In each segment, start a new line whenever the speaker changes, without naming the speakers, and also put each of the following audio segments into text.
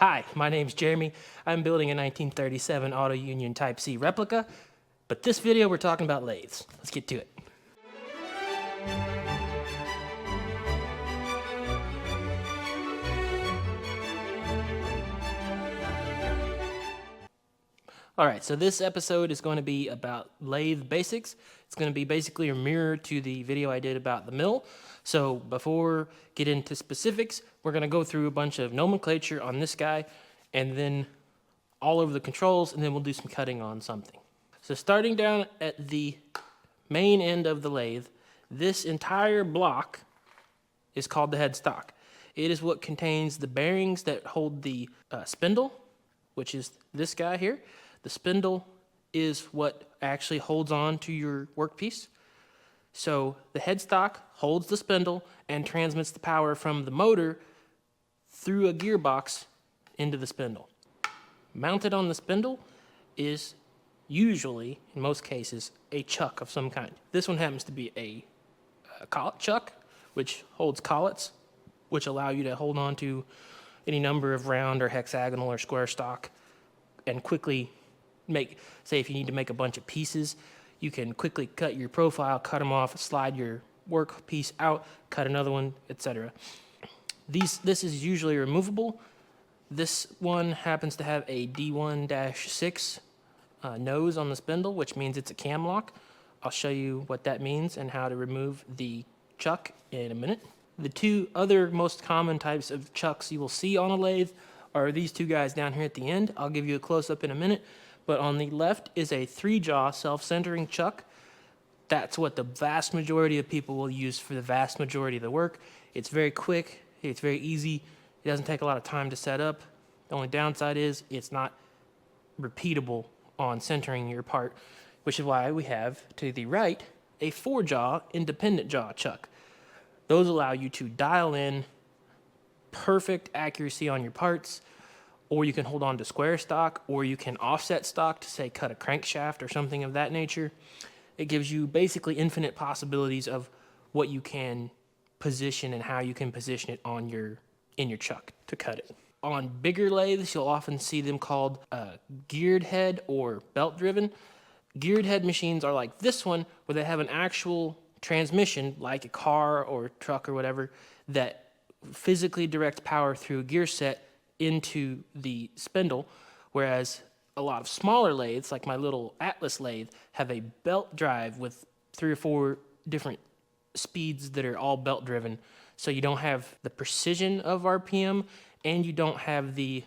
Hi, my name's Jeremy. I'm building a 1937 Auto Union Type C replica, but this video we're talking about lathes. Let's get to it. Alright, so this episode is going to be about lathe basics. It's going to be basically a mirror to the video I did about the mill. So before get into specifics, we're going to go through a bunch of nomenclature on this guy, and then all over the controls, and then we'll do some cutting on something. So starting down at the main end of the lathe, this entire block is called the headstock. It is what contains the bearings that hold the spindle, which is this guy here. The spindle is what actually holds on to your workpiece. So the headstock holds the spindle and transmits the power from the motor through a gearbox into the spindle. Mounted on the spindle is usually, in most cases, a chuck of some kind. This one happens to be a collet chuck, which holds collets, which allow you to hold on to any number of round or hexagonal or square stock and quickly make, say if you need to make a bunch of pieces, you can quickly cut your profile, cut them off, slide your work piece out, cut another one, etc. This is usually removable. This one happens to have a D1-6 nose on the spindle, which means it's a cam lock. I'll show you what that means and how to remove the chuck in a minute. The two other most common types of chucks you will see on a lathe are these two guys down here at the end. I'll give you a close-up in a minute. But on the left is a 3-jaw self-centering chuck. That's what the vast majority of people will use for the vast majority of the work. It's very quick, it's very easy, it doesn't take a lot of time to set up. The only downside is it's not repeatable on centering your part, which is why we have, to the right, a 4-jaw independent jaw chuck. Those allow you to dial in perfect accuracy on your parts, or you can hold on to square stock, or you can offset stock to, say, cut a crankshaft or something of that nature. It gives you basically infinite possibilities of what you can position and how you can position it on in your chuck to cut it. On bigger lathes, you'll often see them called geared head or belt driven. Geared head machines are like this one, where they have an actual transmission, like a car or truck or whatever, that physically directs power through a gear set into the spindle, whereas a lot of smaller lathes, like my little Atlas lathe, have a belt drive with 3 or 4 different speeds that are all belt driven. So you don't have the precision of RPM, and you don't have the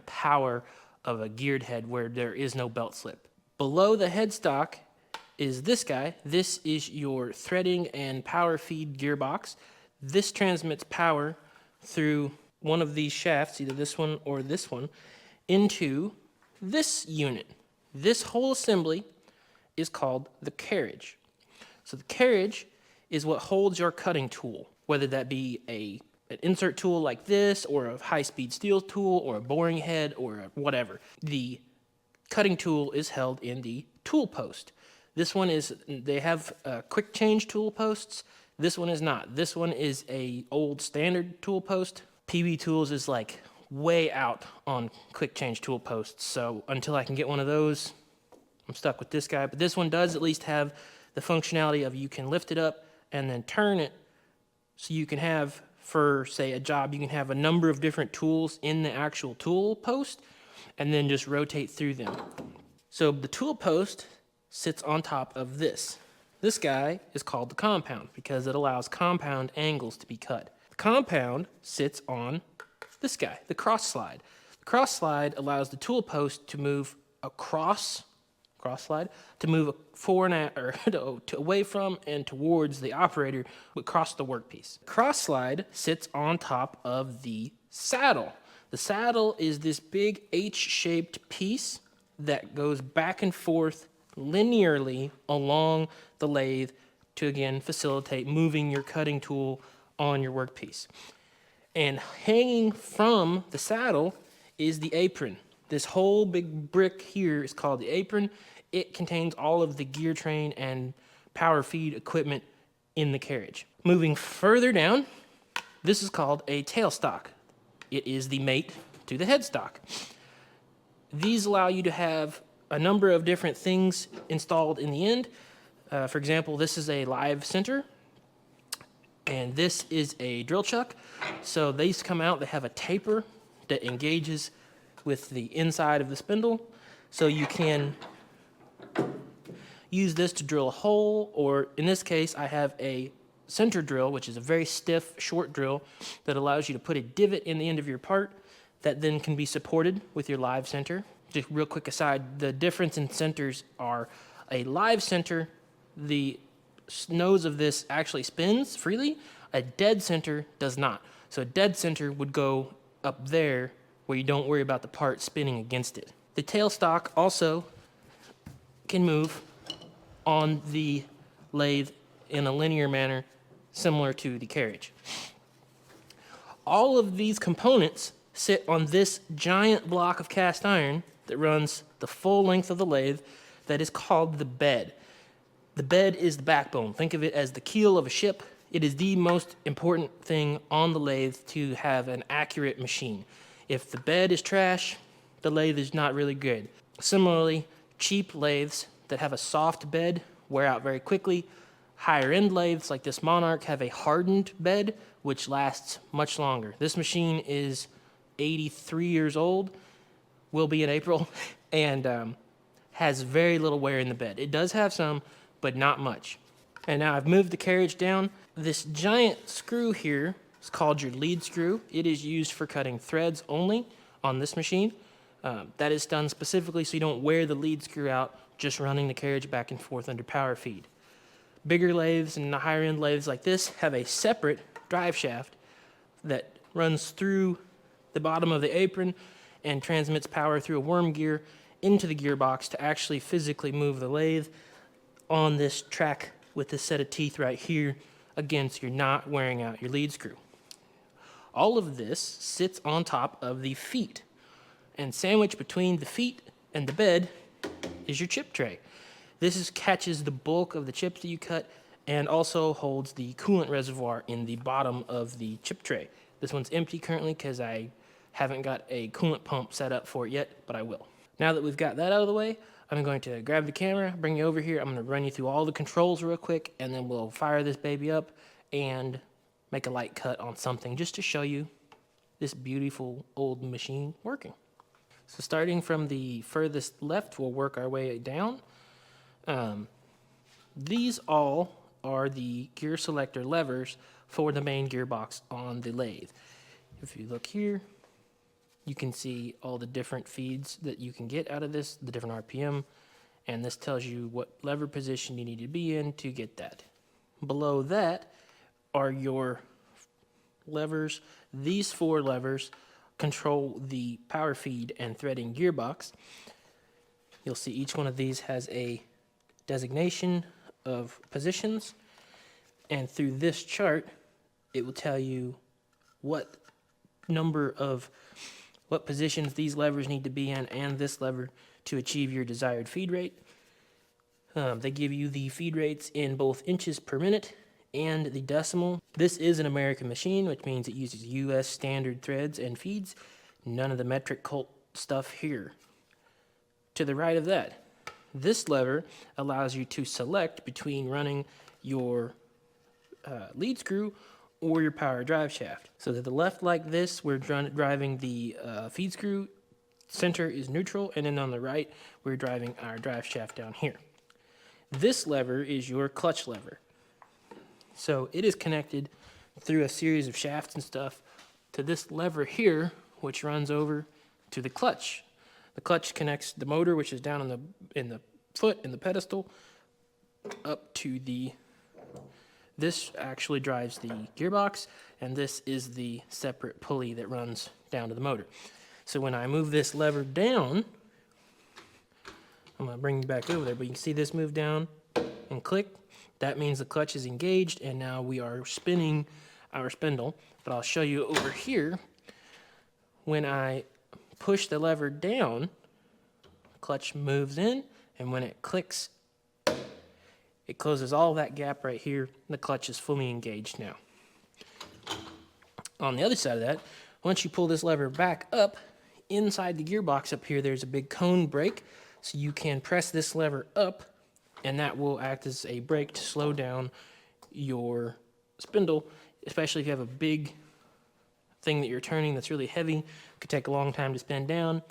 power of a geared head where there is no belt slip. Below the headstock is this guy. This is your threading and power feed gearbox. This transmits power through one of these shafts, either this one or this one, into this unit. This whole assembly is called the carriage. So the carriage is what holds your cutting tool, whether that be an insert tool like this, or a high-speed steel tool, or a boring head, or whatever. The cutting tool is held in the tool post. This one is, they have quick change tool posts. This one is not. This one is a old standard tool post. PB Tools is like way out on quick change tool posts, so until I can get one of those, I'm stuck with this guy. But this one does at least have the functionality of you can lift it up and then turn it, so you can have, for say a job, you can have a number of different tools in the actual tool post and then just rotate through them. So the tool post sits on top of this. This guy is called the compound because it allows compound angles to be cut. Compound sits on this guy, the cross slide. The cross slide allows the tool post to move across, to move away from and towards the operator across the workpiece. Cross slide sits on top of the saddle. The saddle is this big H-shaped piece that goes back and forth linearly along the lathe to, again, facilitate moving your cutting tool on your workpiece. And hanging from the saddle is the apron. This whole big brick here is called the apron. It contains all of the gear train and power feed equipment in the carriage. Moving further down, this is called a tailstock. It is the mate to the headstock. These allow you to have a number of different things installed in the end. For example, this is a live center, and this is a drill chuck. So these come out, they have a taper that engages with the inside of the spindle. So you can use this to drill a hole, or in this case, I have a center drill, which is a very stiff, short drill that allows you to put a divot in the end of your part that then can be supported with your live center. Just real quick aside, the difference in centers are a live center, the nose of this actually spins freely. A dead center does not. So a dead center would go up there where you don't worry about the part spinning against it. The tailstock also can move on the lathe in a linear manner similar to the carriage. All of these components sit on this giant block of cast iron that runs the full length of the lathe that is called the bed. The bed is the backbone. Think of it as the keel of a ship. It is the most important thing on the lathe to have an accurate machine. If the bed is trash, the lathe is not really good. Similarly, cheap lathes that have a soft bed wear out very quickly. Higher end lathes like this Monarch have a hardened bed which lasts much longer. This machine is 83 years old, will be in April, and has very little wear in the bed. It does have some, but not much. And now I've moved the carriage down. This giant screw here is called your lead screw. It is used for cutting threads only on this machine. That is done specifically so you don't wear the lead screw out just running the carriage back and forth under power feed. Bigger lathes and the higher end lathes like this have a separate drive shaft that runs through the bottom of the apron and transmits power through a worm gear into the gearbox to actually physically move the lathe on this track with this set of teeth right here. Again, so you're not wearing out your lead screw. All of this sits on top of the feet, and sandwiched between the feet and the bed is your chip tray. This catches the bulk of the chips that you cut and also holds the coolant reservoir in the bottom of the chip tray. This one's empty currently because I haven't got a coolant pump set up for it yet, but I will. Now that we've got that out of the way, I'm going to grab the camera, bring you over here. I'm going to run you through all the controls real quick, and then we'll fire this baby up and make a light cut on something just to show you this beautiful old machine working. So starting from the furthest left, we'll work our way down. These all are the gear selector levers for the main gearbox on the lathe. If you look here, you can see all the different feeds that you can get out of this, the different RPM, and this tells you what lever position you need to be in to get that. Below that are your levers. These four levers control the power feed and threading gearbox. You'll see each one of these has a designation of positions, and through this chart it will tell you what positions these levers need to be in and this lever to achieve your desired feed rate. They give you the feed rates in both inches per minute and the decimal. This is an American machine, which means it uses US standard threads and feeds. None of the metric cult stuff here. To the right of that, this lever allows you to select between running your lead screw or your power drive shaft. So to the left like this, we're driving the feed screw, center is neutral, and then on the right, we're driving our drive shaft down here. This lever is your clutch lever. So it is connected through a series of shafts and stuff to this lever here, which runs over to the clutch. The clutch connects the motor, which is down in the foot, in the pedestal, up to this actually drives the gearbox, and this is the separate pulley that runs down to the motor. So when I move this lever down, I'm going to bring you back over there, but you can see this move down and click. That means the clutch is engaged, and now we are spinning our spindle. But I'll show you over here. When I push the lever down, clutch moves in, and when it clicks, it closes all that gap right here. The clutch is fully engaged now. On the other side of that, once you pull this lever back up, inside the gearbox up here, there's a big cone brake. So you can press this lever up, and that will act as a brake to slow down your spindle, especially if you have a big thing that you're turning that's really heavy. It could take a long time to spin down.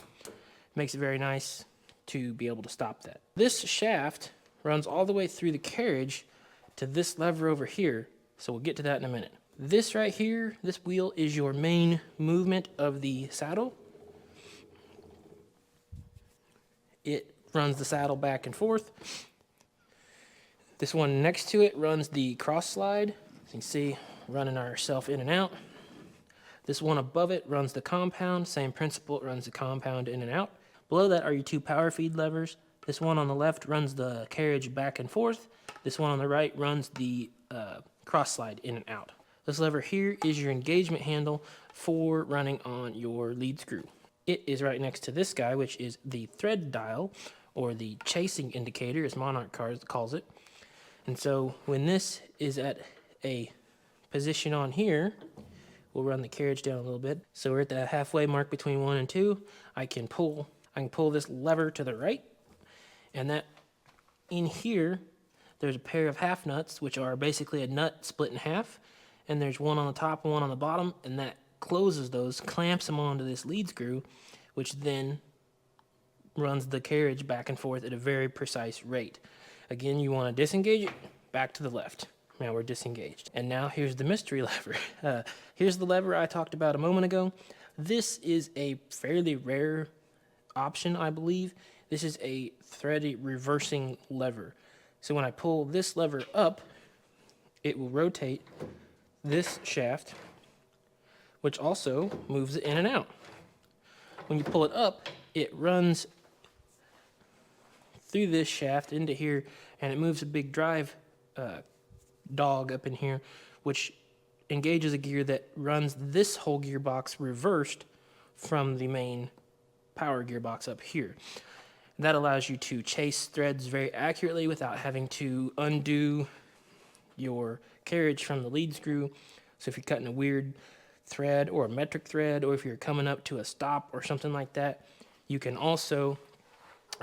Makes it very nice to be able to stop that. This shaft runs all the way through the carriage to this lever over here, so we'll get to that in a minute. This right here, this wheel is your main movement of the saddle. It runs the saddle back and forth. This one next to it runs the cross slide. As you can see, running ourselves in and out. This one above it runs the compound. Same principle, it runs the compound in and out. Below that are your two power feed levers. This one on the left runs the carriage back and forth. This one on the right runs the cross slide in and out. This lever here is your engagement handle for running on your lead screw. It is right next to this guy, which is the thread dial, or the chasing indicator, as Monarch calls it. And so when this is at a position on here, we'll run the carriage down a little bit. So we're at the halfway mark between 1 and 2. I can pull this lever to the right, and that in here, there's a pair of half nuts, which are basically a nut split in half, and there's one on the top and one on the bottom, and that closes those, clamps them onto this lead screw, which then runs the carriage back and forth at a very precise rate. Again, you want to disengage it, back to the left. Now we're disengaged. And now here's the mystery lever. Here's the lever I talked about a moment ago. This is a fairly rare option, I believe. This is a thread reversing lever. So when I pull this lever up, it will rotate this shaft, which also moves it in and out. When you pull it up, it runs through this shaft into here, and it moves a big drive dog up in here, which engages a gear that runs this whole gearbox reversed from the main power gearbox up here. That allows you to chase threads very accurately without having to undo your carriage from the lead screw. So if you're cutting a weird thread or a metric thread, or if you're coming up to a stop or something like that, you can also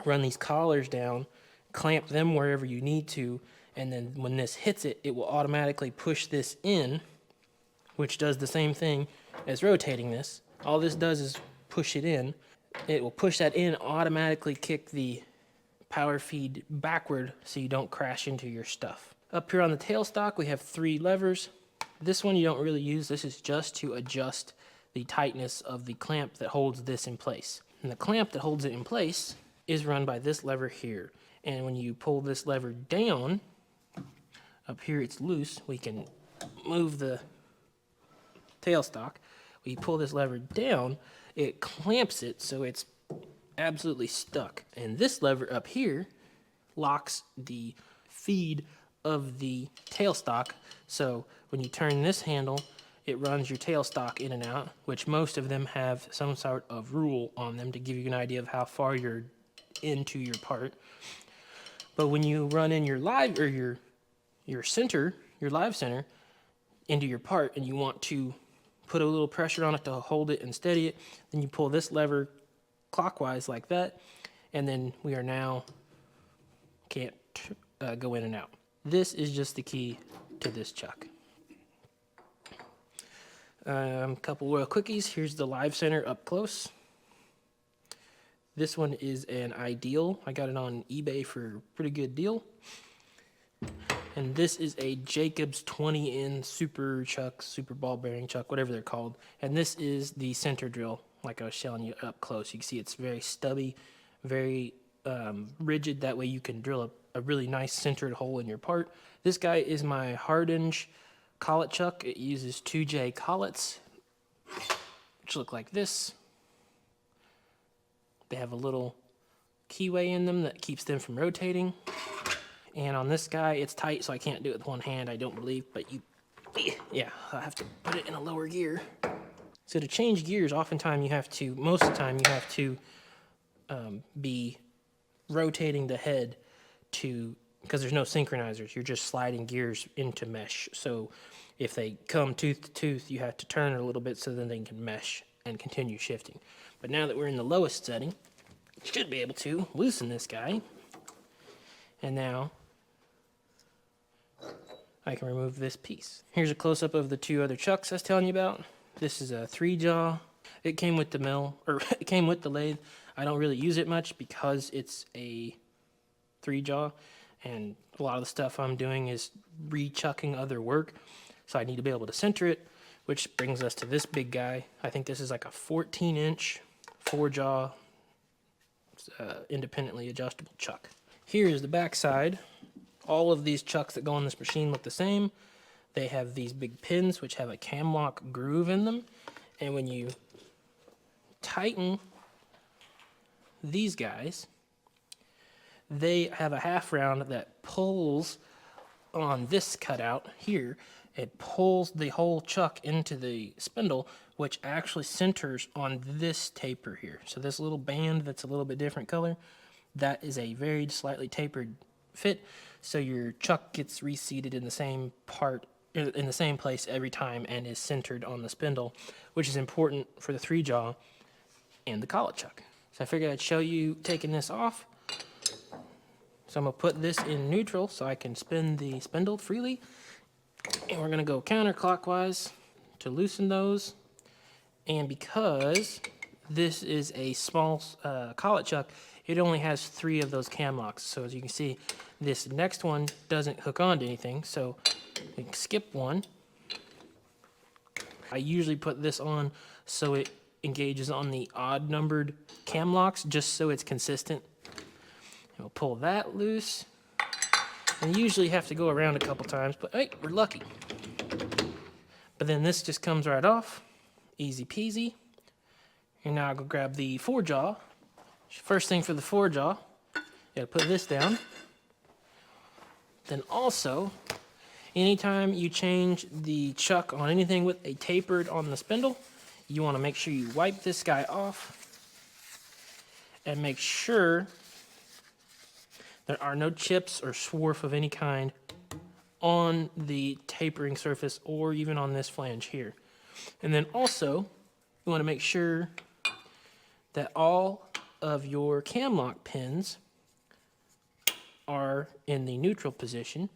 run these collars down, clamp them wherever you need to, and then when this hits it, it will automatically push this in, which does the same thing as rotating this. All this does is push it in. It will push that in, automatically kick the power feed backward so you don't crash into your stuff. Up here on the tailstock, we have 3 levers. This one you don't really use. This is just to adjust the tightness of the clamp that holds this in place. And the clamp that holds it in place is run by this lever here. And when you pull this lever down, up here it's loose. We can move the tailstock. When you pull this lever down, it clamps it so it's absolutely stuck. And this lever up here locks the feed of the tailstock. So when you turn this handle, it runs your tailstock in and out, which most of them have some sort of rule on them to give you an idea of how far you're into your part. But when you run in your live, or your center, your live center, into your part, and you want to put a little pressure on it to hold it and steady it, then you pull this lever clockwise like that, and then we are now can't go in and out. This is just the key to this chuck. Couple royal quickies. Here's the live center up close. This one is an ideal. I got it on eBay for a pretty good deal. And this is a Jacobs 20N super chuck, super ball bearing chuck, whatever they're called. And this is the center drill, like I was showing you up close. You can see it's very stubby, very rigid. That way you can drill a really nice centered hole in your part. This guy is my Hardinge collet chuck. It uses 2J collets, which look like this. They have a little keyway in them that keeps them from rotating. And on this guy, it's tight, so I can't do it with one hand, I don't believe, but yeah, I have to put it in a lower gear. So to change gears, most of the time you have to be rotating the head because there's no synchronizers. You're just sliding gears into mesh. So if they come tooth to tooth, you have to turn it a little bit so then they can mesh and continue shifting. But now that we're in the lowest setting, should be able to loosen this guy. And now I can remove this piece. Here's a close-up of the two other chucks I was telling you about. This is a 3-jaw. It came with the mill, or it came with the lathe. I don't really use it much because it's a 3-jaw, and a lot of the stuff I'm doing is re-chucking other work, so I need to be able to center it, which brings us to this big guy. I think this is like a 14-inch 4-jaw independently adjustable chuck. Here is the back side. All of these chucks that go on this machine look the same. They have these big pins which have a cam lock groove in them, and when you tighten these guys, they have a half round that pulls on this cutout here. It pulls the whole chuck into the spindle, which actually centers on this taper here. So this little band that's a little bit different color, that is a very slightly tapered fit, so your chuck gets reseated in the same part, in the same place every time, and is centered on the spindle, which is important for the 3-jaw and the collet chuck. So I figured I'd show you taking this off. So I'm gonna put this in neutral so I can spin the spindle freely. And we're gonna go counterclockwise to loosen those. And because this is a small collet chuck, it only has 3 of those cam locks. So as you can see, this next one doesn't hook on to anything, so we can skip one. I usually put this on so it engages on the odd numbered cam locks, just so it's consistent. And we'll pull that loose. And you usually have to go around a couple times, but hey, we're lucky. But then this just comes right off, easy peasy. And now I'll go grab the 4-jaw. First thing for the 4-jaw, you gotta put this down. Then also, anytime you change the chuck on anything with a tapered on the spindle, you wanna make sure you wipe this guy off and make sure there are no chips or swarf of any kind on the tapering surface or even on this flange here. And then also, you want to make sure that all of your cam lock pins are in the neutral position.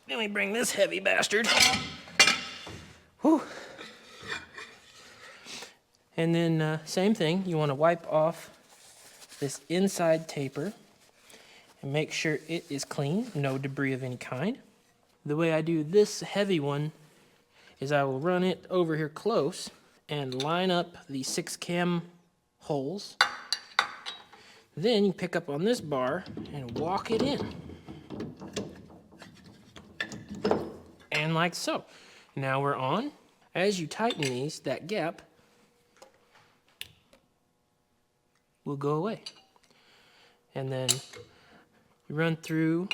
Then we bring this heavy bastard. Whew. And then same thing, you want to wipe off this inside taper and make sure it is clean, no debris of any kind. The way I do this heavy one is I will run it over here close and line up the 6 cam holes. Then you pick up on this bar and walk it in. And like so. Now we're on. As you tighten these, that gap will go away. And then you run through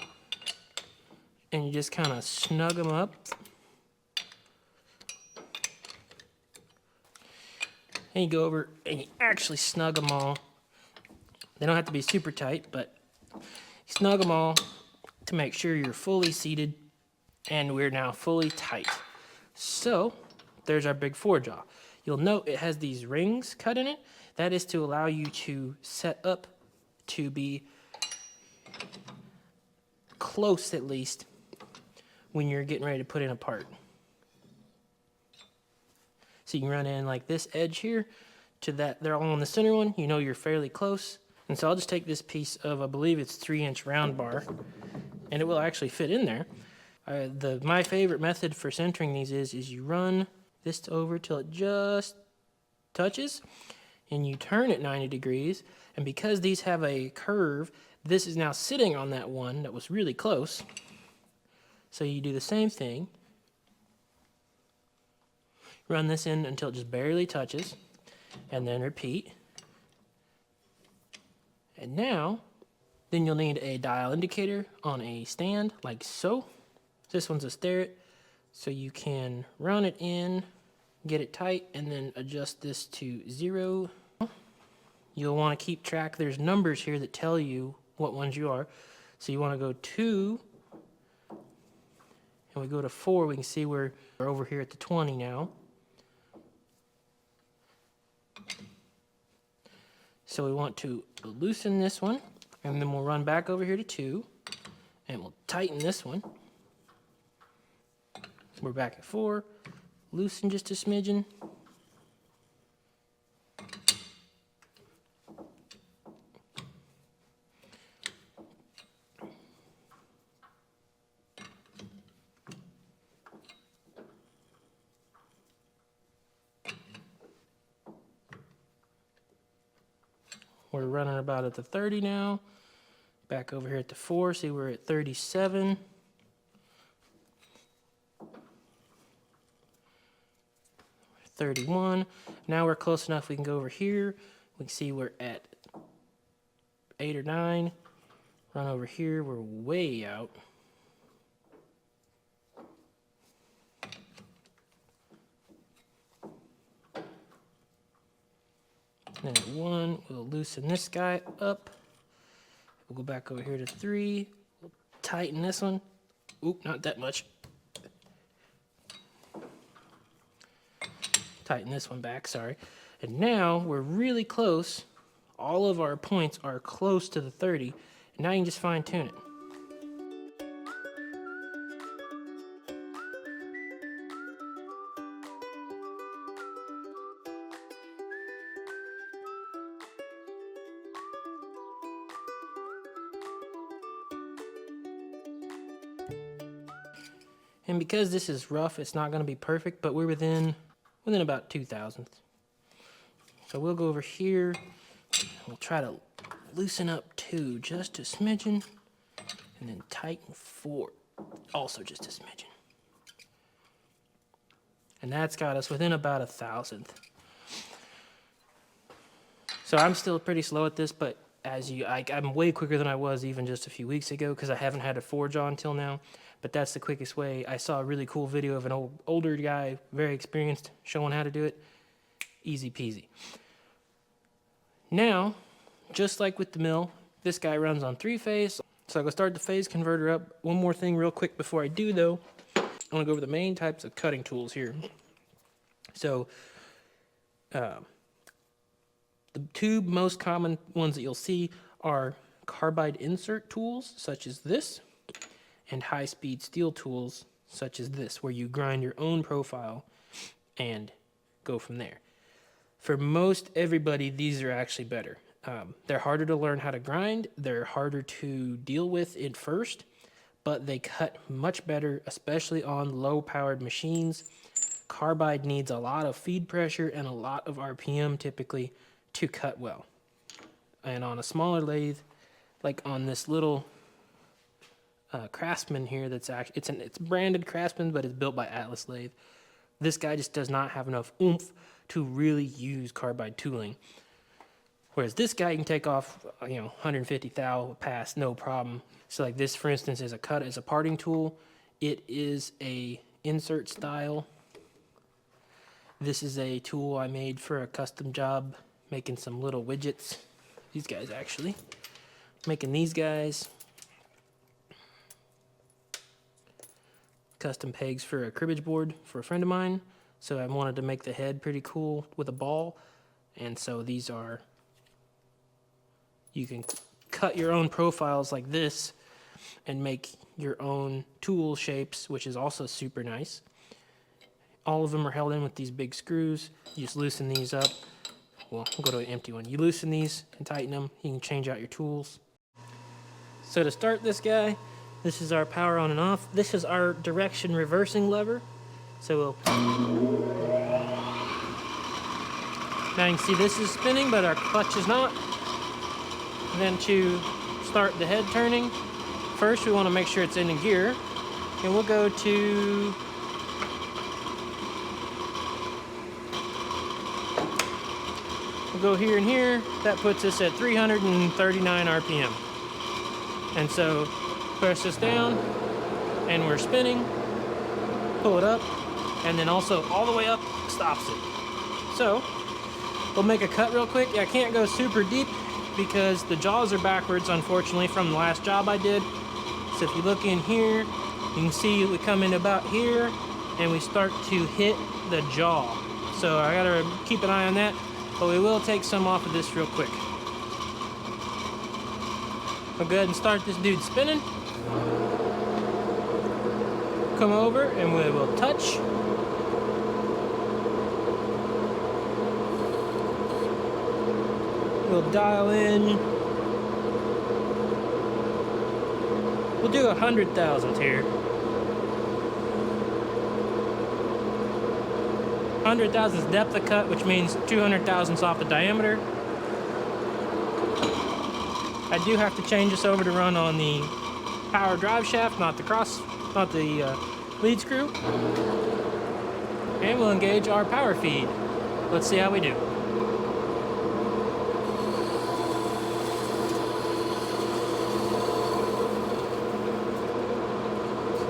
and you just kind of snug them up. And you go over and you actually snug them all. They don't have to be super tight, but you snug them all to make sure you're fully seated, and we're now fully tight. So there's our big 4-jaw. You'll note it has these rings cut in it. That is to allow you to set up to be close, at least, when you're getting ready to put in a part. So you can run in like this edge here to that, they're all on the center one, you know you're fairly close. And so I'll just take this piece of, I believe it's 3-inch round bar, and it will actually fit in there. My favorite method for centering these is you run this over till it just touches, and you turn it 90 degrees, and because these have a curve, this is now sitting on that one that was really close. So you do the same thing. Run this in until it just barely touches, and then repeat. And now, then you'll need a dial indicator on a stand, like so. This one's a sterret, so you can run it in, get it tight, and then adjust this to 0. You'll want to keep track. There's numbers here that tell you what ones you are. So you want to go 2, and we go to 4. We can see we're over here at the 20 now. So we want to loosen this one, and then we'll run back over here to 2, and we'll tighten this one. We're back at 4, loosen just a smidgen. We're running about at the 30 now. Back over here at the 4, see we're at 37. $31. Now we're close enough we can go over here. We can see we're at 8 or 9. Run over here, we're way out. Then at 1, we'll loosen this guy up. We'll go back over here to 3. We'll tighten this one. Oop, not that much. Tighten this one back, sorry. And now we're really close. All of our points are close to the 30. And now you can just fine tune it. And because this is rough, it's not going to be perfect, but we're within about 2,000ths. So we'll go over here, and we'll try to loosen up 2 just a smidgen, and then tighten 4 also just a smidgen. And that's got us within about 1,000th. So I'm still pretty slow at this, but I'm way quicker than I was even just a few weeks ago because I haven't had a forge on until now. But that's the quickest way. I saw a really cool video of an older guy, very experienced, showing how to do it. Easy peasy. Now, just like with the mill, this guy runs on 3-phase. So I'm going to start the phase converter up. One more thing real quick before I do, though. I want to go over the main types of cutting tools here. So, the 2 most common ones that you'll see are carbide insert tools, such as this, and high-speed steel tools, such as this, where you grind your own profile and go from there. For most everybody, these are actually better. They're harder to learn how to grind, they're harder to deal with at first, but they cut much better, especially on low-powered machines. Carbide needs a lot of feed pressure and a lot of RPM typically to cut well. And on a smaller lathe, like on this little Craftsman here, it's branded Craftsman, but it's built by Atlas Lathe. This guy just does not have enough oomph to really use carbide tooling. Whereas this guy you can take off, 150 thou pass, no problem. So like this, for instance, is a parting tool. It is a insert style. This is a tool I made for a custom job, making some little widgets. These guys actually, making these guys. Custom pegs for a cribbage board for a friend of mine. So I wanted to make the head pretty cool with a ball. And so these are, you can cut your own profiles like this and make your own tool shapes, which is also super nice. All of them are held in with these big screws. You just loosen these up. Well, we'll go to an empty one. You loosen these and tighten them. You can change out your tools. So to start this guy, this is our power on and off. This is our direction reversing lever. So we'll... Now you can see this is spinning, but our clutch is not. And then to start the head turning, first we want to make sure it's in a gear. And we'll go to... We'll go here and here. That puts us at 339 RPM. And so press this down, and we're spinning. Pull it up, and then also all the way up stops it. So we'll make a cut real quick. I can't go super deep because the jaws are backwards, unfortunately, from the last job I did. So if you look in here, you can see we come in about here, and we start to hit the jaw. So I gotta keep an eye on that, but we will take some off of this real quick. I'll go ahead and start this dude spinning. Come over and we will touch. We'll dial in. We'll do 100,000 here. 100,000 is depth of cut, which means 200,000 off the diameter. I do have to change this over to run on the power drive shaft, not the lead screw. And we'll engage our power feed. Let's see how we do.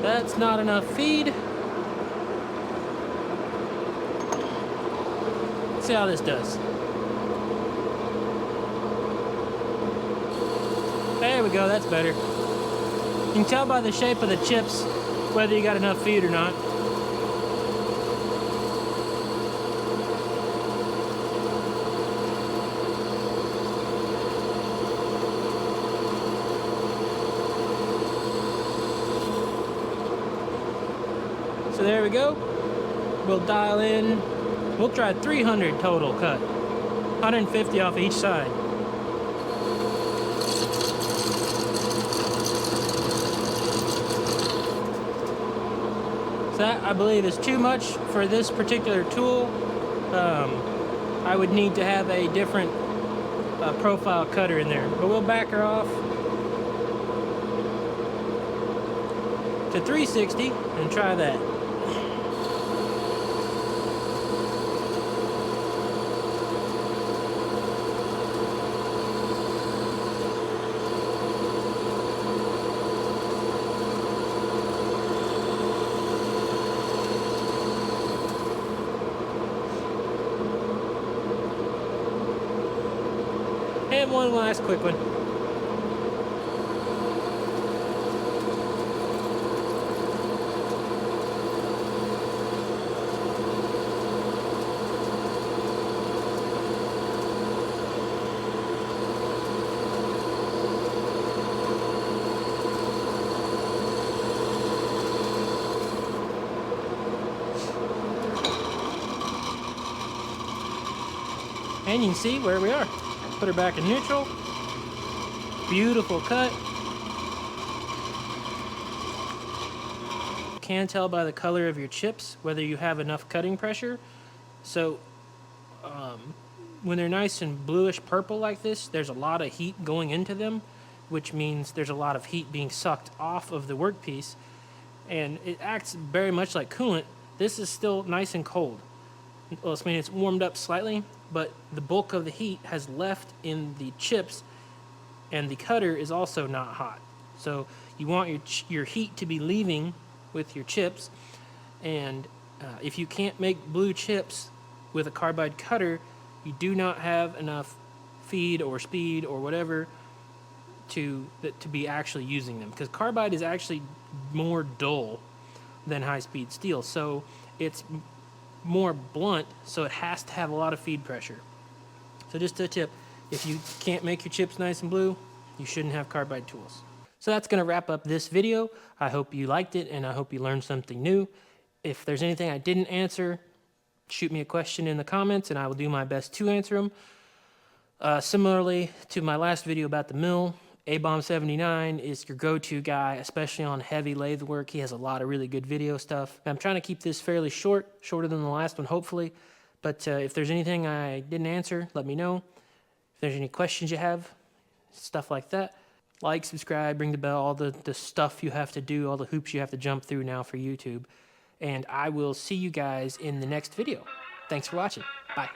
That's not enough feed. Let's see how this does. There we go, that's better. You can tell by the shape of the chips whether you got enough feed or not. So there we go. We'll dial in. We'll try 300 total cut. 150 off each side. So that, I believe, is too much for this particular tool. I would need to have a different profile cutter in there. But we'll back her off to 360 and try that. And one last quick one. And you can see where we are. Put her back in neutral. Beautiful cut. You can tell by the color of your chips whether you have enough cutting pressure. So when they're nice and bluish purple like this, there's a lot of heat going into them, which means there's a lot of heat being sucked off of the workpiece, and it acts very much like coolant. This is still nice and cold. Well, I mean, it's warmed up slightly, but the bulk of the heat has left in the chips, and the cutter is also not hot. So you want your heat to be leaving with your chips, and if you can't make blue chips with a carbide cutter, you do not have enough feed or speed or whatever to be actually using them, because carbide is actually more dull than high-speed steel, so it's more blunt, so it has to have a lot of feed pressure. So just a tip, if you can't make your chips nice and blue, you shouldn't have carbide tools. So that's going to wrap up this video. I hope you liked it, and I hope you learned something new. If there's anything I didn't answer, shoot me a question in the comments, and I will do my best to answer them. Similarly to my last video about the mill, A-Bomb79 is your go-to guy, especially on heavy lathe work. He has a lot of really good video stuff. I'm trying to keep this fairly short, shorter than the last one, hopefully. But if there's anything I didn't answer, let me know. If there's any questions you have, stuff like that. Like, subscribe, ring the bell, all the stuff you have to do, all the hoops you have to jump through now for YouTube. And I will see you guys in the next video. Thanks for watching. Bye.